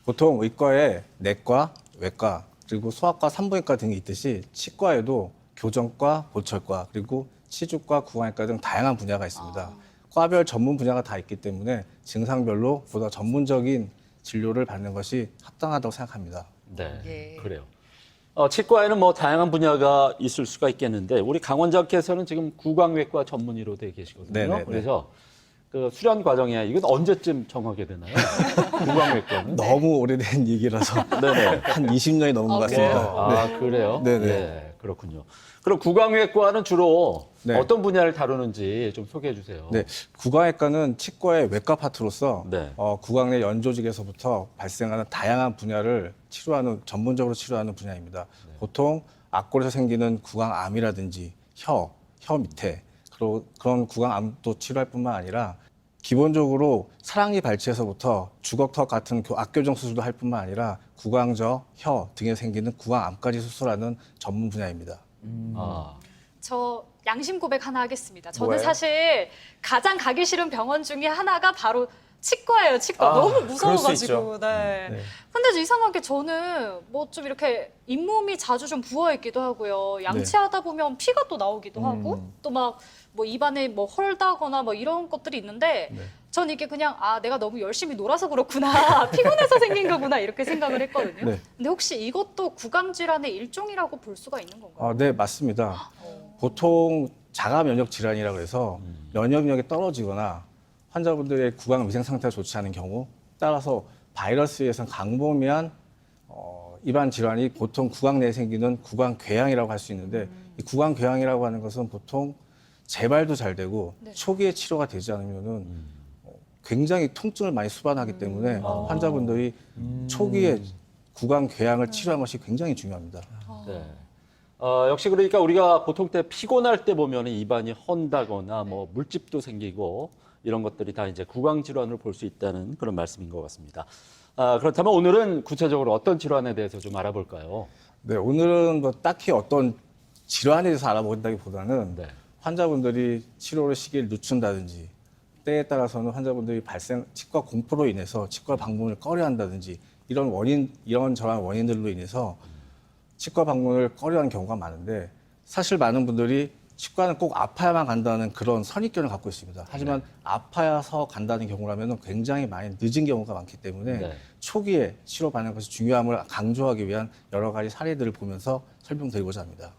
보통 의과에 내과, 외과, 그리고 소아과, 산부인과 등이 있듯이 치과에도 교정과, 보철과, 그리고 치주과, 구강외과 등 다양한 분야가 있습니다. 과별 전문 분야가 다 있기 때문에 증상별로 보다 전문적인 진료를 받는 것이 합당하다고 생각합니다. 네, 예. 그래요. 치과에는 뭐 다양한 분야가 있을 수가 있겠는데 우리 강원장께서는 지금 구강외과 전문의로 돼 계시거든요. 네네네. 그래서 그 수련 과정에 이건 언제쯤 정하게 되나요? 구강외과는? 너무 오래된 얘기라서 네네. 한 20년이 넘은 것 같습니다. 아, 그래요? 네네. 네, 그렇군요. 그럼 구강외과는 주로 네. 어떤 분야를 다루는지 좀 소개해 주세요. 네, 구강외과는 치과의 외과 파트로서 네. 구강 내 연조직에서부터 발생하는 다양한 분야를 전문적으로 치료하는 분야입니다. 보통 악골에서 생기는 구강암이라든지 혀 밑에 그런 구강암도 치료할 뿐만 아니라 기본적으로 사랑니 발치에서부터 주걱턱 같은 악교정 수술도 할 뿐만 아니라 구강저, 혀 등에 생기는 구강암까지 수술하는 전문 분야입니다. 아, 저 양심 고백 하나 하겠습니다. 저는 뭐예요? 사실 가장 가기 싫은 병원 중에 하나가 바로 치과예요, 치과. 너무 그럴 수 무서워가지고. 있죠. 네. 네. 근데 이상하게 저는 뭐 좀 이렇게 잇몸이 자주 좀 부어있기도 하고요. 양치하다 보면 피가 또 나오기도 하고 또 막 뭐 입안에 뭐 헐다거나 뭐 이런 것들이 있는데 네. 전 이게 그냥 내가 너무 열심히 놀아서 그렇구나. 피곤해서 생긴 거구나. 이렇게 생각을 했거든요. 네. 근데 혹시 이것도 구강질환의 일종이라고 볼 수가 있는 건가요? 네, 맞습니다. 보통 자가 면역 질환이라고 해서 면역력이 떨어지거나 환자분들의 구강 위생 상태가 좋지 않은 경우 따라서 바이러스에 의해서 강범위한 입안 질환이 보통 구강 내에 생기는 구강 궤양이라고 할 수 있는데 이 구강 궤양이라고 하는 것은 보통 재발도 잘 되고 네. 초기에 치료가 되지 않으면은 굉장히 통증을 많이 수반하기 때문에 환자분들이 초기에 구강 궤양을 치료하는 것이 굉장히 중요합니다. 네. 역시 그러니까 우리가 보통 때 피곤할 때 보면 입안이 헌다거나 뭐 물집도 생기고 이런 것들이 다 이제 구강 질환을 볼 수 있다는 그런 말씀인 것 같습니다. 그렇다면 오늘은 구체적으로 어떤 질환에 대해서 좀 알아볼까요? 네, 오늘은 뭐 딱히 어떤 질환에 대해서 알아본다기보다는 네. 환자분들이 치료를 시기를 늦춘다든지 때에 따라서는 환자분들이 치과 공포로 인해서 치과 방문을 꺼려한다든지 이런저런 원인들로 인해서 치과 방문을 꺼려하는 경우가 많은데 사실 많은 분들이 치과는 꼭 아파야만 간다는 그런 선입견을 갖고 있습니다. 하지만 아파서 간다는 경우라면 굉장히 많이 늦은 경우가 많기 때문에 네. 초기에 치료받는 것이 중요함을 강조하기 위한 여러 가지 사례들을 보면서 설명드리고자 합니다.